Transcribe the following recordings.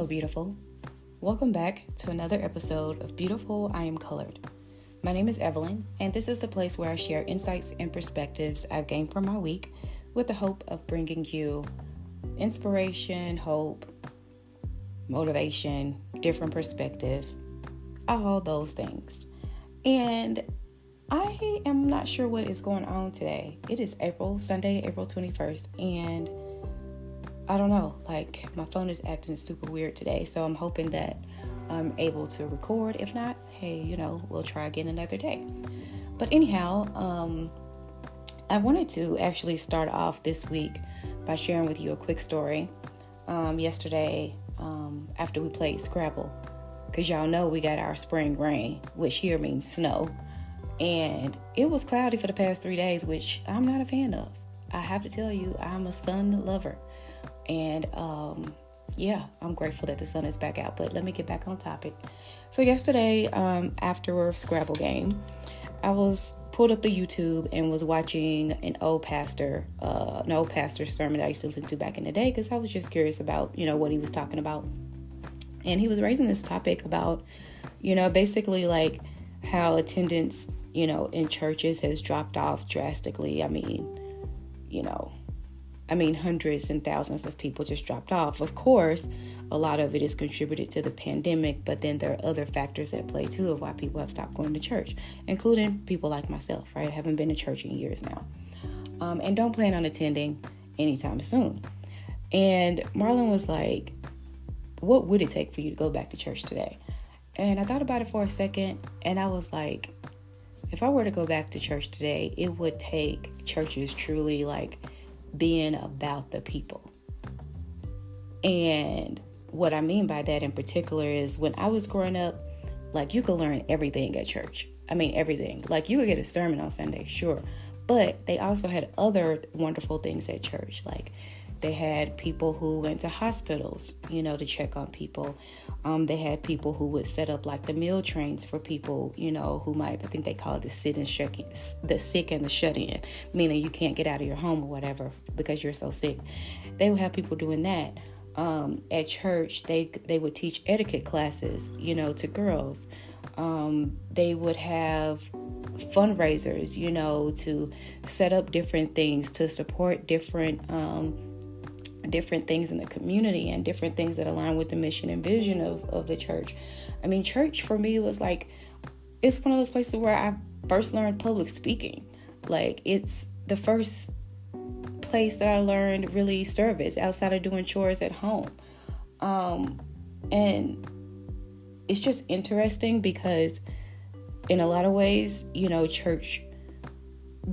Hello, beautiful. Welcome back to another episode of Beautiful, I Am Colored. My name is Evelyn, and this is the place where I share insights and perspectives I've gained from my week with the hope of bringing you inspiration, hope, motivation, different perspective, all those things. And I am not sure what is going on today. It is Sunday, April 21st, and I don't know, my phone is acting super weird today, so I'm hoping that I'm able to record. If not, hey, we'll try again another day. But anyhow, I wanted to actually start off this week by sharing with you a quick story. Yesterday, after we played Scrabble, because y'all know we got our spring rain, which here means snow, and it was cloudy for the past 3 days, which I'm not a fan of. I have to tell you, I'm a sun lover. And, I'm grateful that the sun is back out, but let me get back on topic. So yesterday, after a Scrabble game, I pulled up the YouTube and was watching an old pastor's sermon that I used to listen to back in the day, because I was just curious about, what he was talking about. And he was raising this topic about, basically how attendance, in churches has dropped off drastically. I mean, hundreds and thousands of people just dropped off. Of course, a lot of it is contributed to the pandemic, but then there are other factors at play too of why people have stopped going to church, including people like myself, right? I haven't been to church in years now, and don't plan on attending anytime soon. And Marlon was like, what would it take for you to go back to church today? And I thought about it for a second, and I was like, if I were to go back to church today, it would take churches truly being about the people. And what I mean by that in particular is when I was growing up, you could learn everything at church. I mean, everything. You could get a sermon on Sunday, sure. But they also had other wonderful things at church. They had people who went to hospitals, to check on people. They had people who would set up the meal trains for people, who might, I think they call it the sick and the shut in, meaning you can't get out of your home or whatever because you're so sick. They would have people doing that. At church, they would teach etiquette classes, to girls. They would have fundraisers, to set up different things to support different things in the community and different things that align with the mission and vision of the church. I mean, church for me was it's one of those places where I first learned public speaking. It's the first place that I learned really service outside of doing chores at home. And it's just interesting because in a lot of ways, church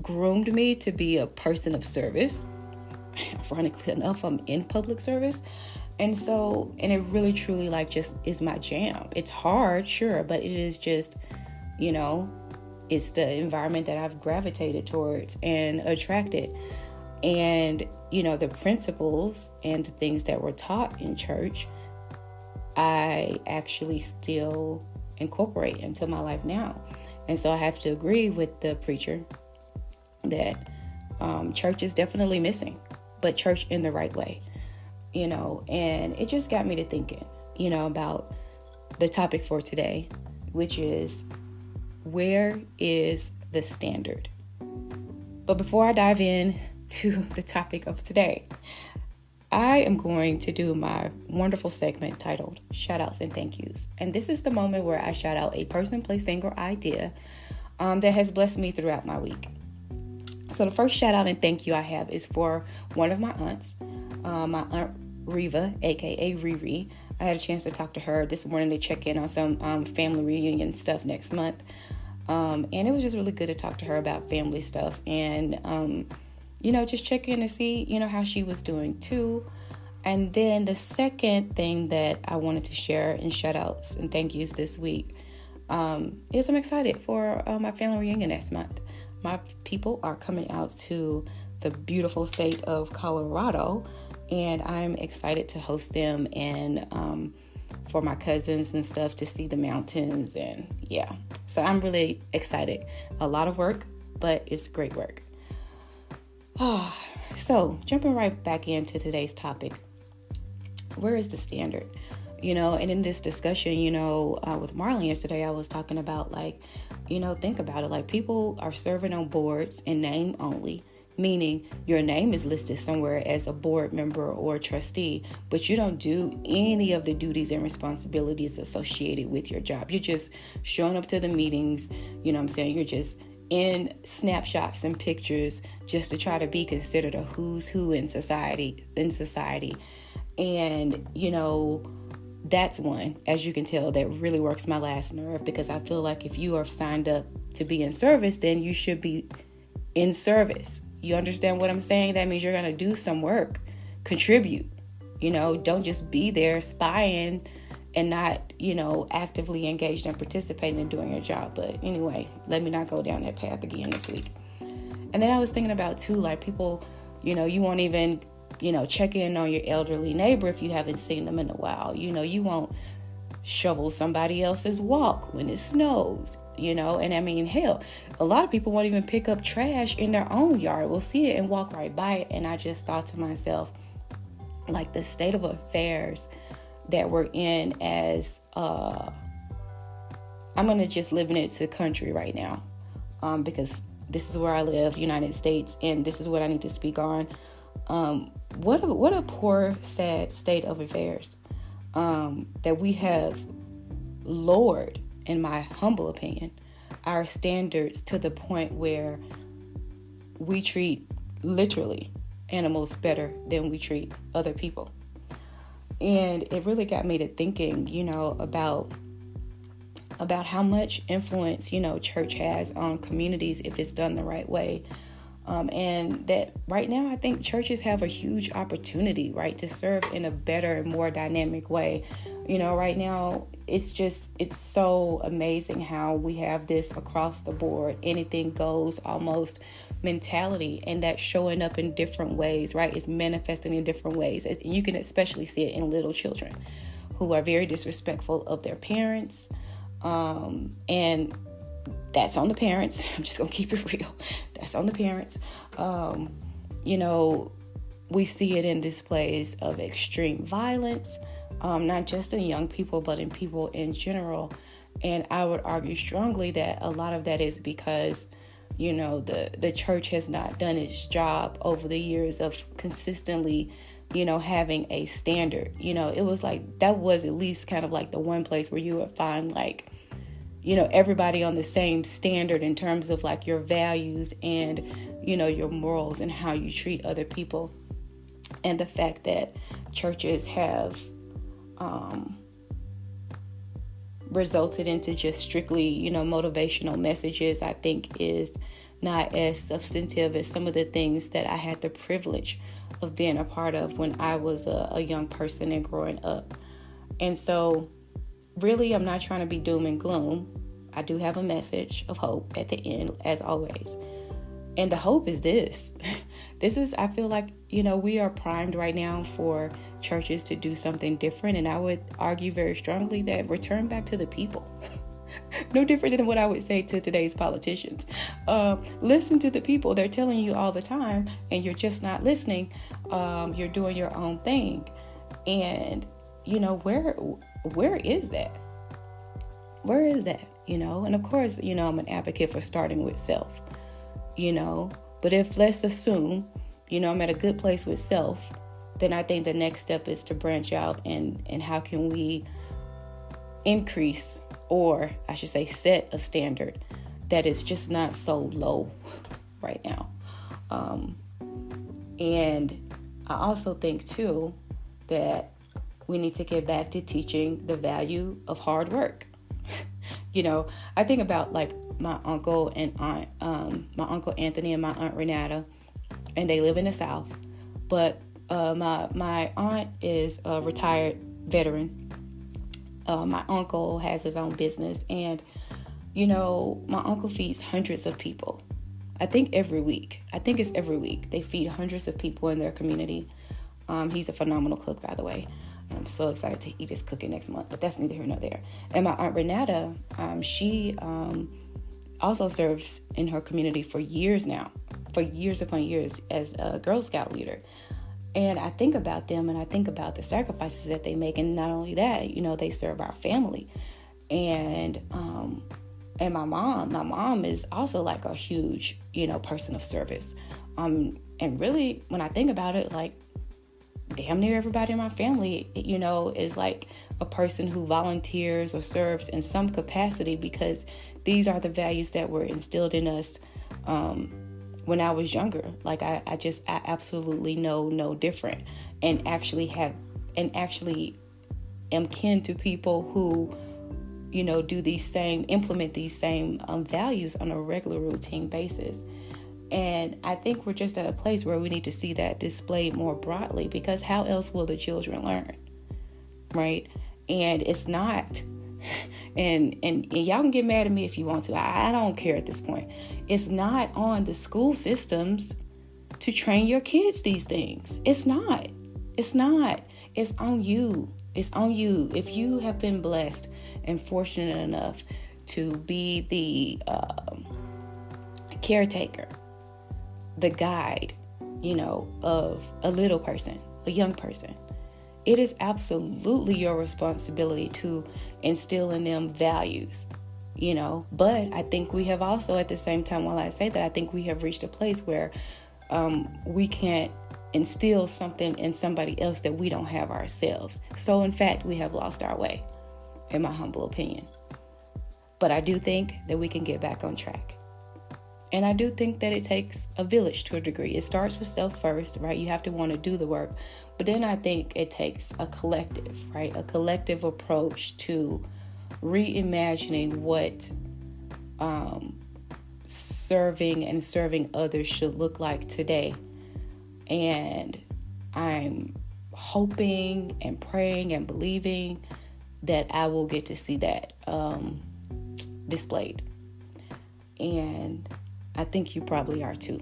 groomed me to be a person of service. Ironically enough, I'm in public service. And it really truly just is my jam. It's hard, sure, but it is just, it's the environment that I've gravitated towards and attracted. And, the principles and the things that were taught in church, I actually still incorporate into my life now. And so I have to agree with the preacher that church is definitely missing. But church in the right way, and it just got me to thinking, about the topic for today, which is, where is the standard? But before I dive in to the topic of today, I am going to do my wonderful segment titled Shout Outs and Thank Yous. And this is the moment where I shout out a person, place, thing, or idea that has blessed me throughout my week. So the first shout out and thank you I have is for one of my aunts, my aunt Reva, aka Riri. I had a chance to talk to her this morning to check in on some family reunion stuff next month. And it was just really good to talk to her about family stuff and, just check in and see, how she was doing too. And then the second thing that I wanted to share in shout outs and thank yous this week is I'm excited for my family reunion next month. My people are coming out to the beautiful state of Colorado, and I'm excited to host them and for my cousins and stuff to see the mountains. And yeah, so I'm really excited. A lot of work, but it's great work. So jumping right back into today's topic, where is the standard? And in this discussion, with Marlon yesterday, I was talking about, like, think about it. Like, people are serving on boards in name only, meaning your name is listed somewhere as a board member or trustee, but you don't do any of the duties and responsibilities associated with your job. You're just showing up to the meetings, You're just in snapshots and pictures just to try to be considered a who's who in society. And, that's one, as you can tell, that really works my last nerve, because I feel like if you are signed up to be in service, then you should be in service. You understand what I'm saying? That means you're going to do some work, contribute, don't just be there spying and not, actively engaged and participating in doing your job. But anyway, let me not go down that path again this week. And then I was thinking about too, like, people, you won't even, check in on your elderly neighbor if you haven't seen them in a while. You won't shovel somebody else's walk when it snows, and I mean, hell, a lot of people won't even pick up trash in their own yard. We'll see it and walk right by it. And I just thought to myself, like, the state of affairs that we're in as, I'm going to just live in it to country right now, because this is where I live, United States, and this is what I need to speak on. What a poor, sad state of affairs, that we have lowered, in my humble opinion, our standards to the point where we treat, literally, animals better than we treat other people. And it really got me to thinking, about how much influence, church has on communities if it's done the right way. And that right now, I think churches have a huge opportunity, right, to serve in a better and more dynamic way. Right now, it's so amazing how we have this across the board, anything goes almost mentality, and that's showing up in different ways, right? It's manifesting in different ways. And you can especially see it in little children who are very disrespectful of their parents. And that's on the parents. I'm just going to keep it real. That's on the parents. We see it in displays of extreme violence, not just in young people, but in people in general. And I would argue strongly that a lot of that is because, the church has not done its job over the years of consistently, having a standard. It was like, that was at least kind of like the one place where you would find, like, everybody on the same standard in terms of, like, your values and, your morals and how you treat other people. And the fact that churches have resulted into just strictly, motivational messages, I think is not as substantive as some of the things that I had the privilege of being a part of when I was a young person and growing up. And so really, I'm not trying to be doom and gloom. I do have a message of hope at the end, as always. And the hope is this. I feel like, we are primed right now for churches to do something different. And I would argue very strongly that return back to the people. No different than what I would say to today's politicians. Listen to the people. They're telling you all the time, and you're just not listening. You're doing your own thing. And, where is that? Where is that? And of course, I'm an advocate for starting with self, but if, let's assume, I'm at a good place with self, then I think the next step is to branch out and how can we increase, or I should say set a standard that is just not so low right now. And I also think too that we need to get back to teaching the value of hard work. I think about, like, my uncle and aunt, my uncle Anthony and my aunt Renata, and they live in the South. But my aunt is a retired veteran. My uncle has his own business, and my uncle feeds hundreds of people. I think it's every week. They feed hundreds of people in their community. He's a phenomenal cook, by the way. I'm so excited to eat his cooking next month, but that's neither here nor there. And my aunt Renata, she also serves in her community for years now, for years upon years, as a Girl Scout leader. And I think about them, and I think about the sacrifices that they make. And not only that, they serve our family. And my mom is also like a huge, person of service. And really, when I think about it, like, damn near everybody in my family, is like a person who volunteers or serves in some capacity, because these are the values that were instilled in us when I was younger. Like, I absolutely know no different, and actually am kin to people who, implement these same values on a regular routine basis. And I think we're just at a place where we need to see that displayed more broadly, because how else will the children learn, right? And it's not, and y'all can get mad at me if you want to. I don't care at this point. It's not on the school systems to train your kids these things. It's not. It's on you. It's on you. If you have been blessed and fortunate enough to be the caretaker, the guide, of a little person, a young person, it is absolutely your responsibility to instill in them values, But I think we have also, at the same time, while I say that, I think we have reached a place where we can't instill something in somebody else that we don't have ourselves. So, in fact, we have lost our way, in my humble opinion. But I do think that we can get back on track. And I do think that it takes a village to a degree. It starts with self first, right? You have to want to do the work. But then I think it takes a collective, right? A collective approach to reimagining what serving others should look like today. And I'm hoping and praying and believing that I will get to see that displayed. And I think you probably are too.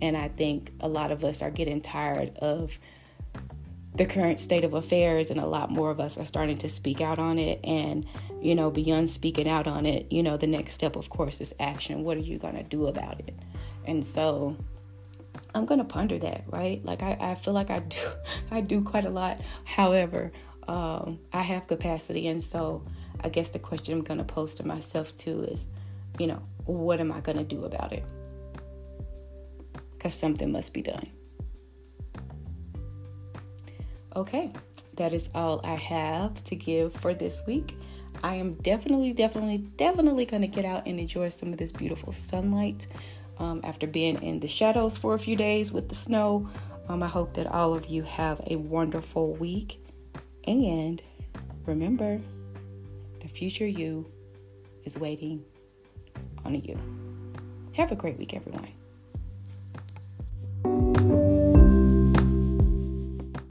And I think a lot of us are getting tired of the current state of affairs, and a lot more of us are starting to speak out on it. And, beyond speaking out on it, the next step, of course, is action. What are you going to do about it? And so I'm going to ponder that, right? Like, I feel like I do quite a lot. However, I have capacity. And so I guess the question I'm going to pose to myself too is, what am I going to do about it? Because something must be done. Okay, that is all I have to give for this week. I am definitely going to get out and enjoy some of this beautiful sunlight after being in the shadows for a few days with the snow. I hope that all of you have a wonderful week. And remember, the future you is waiting on you. Have a great week, everyone.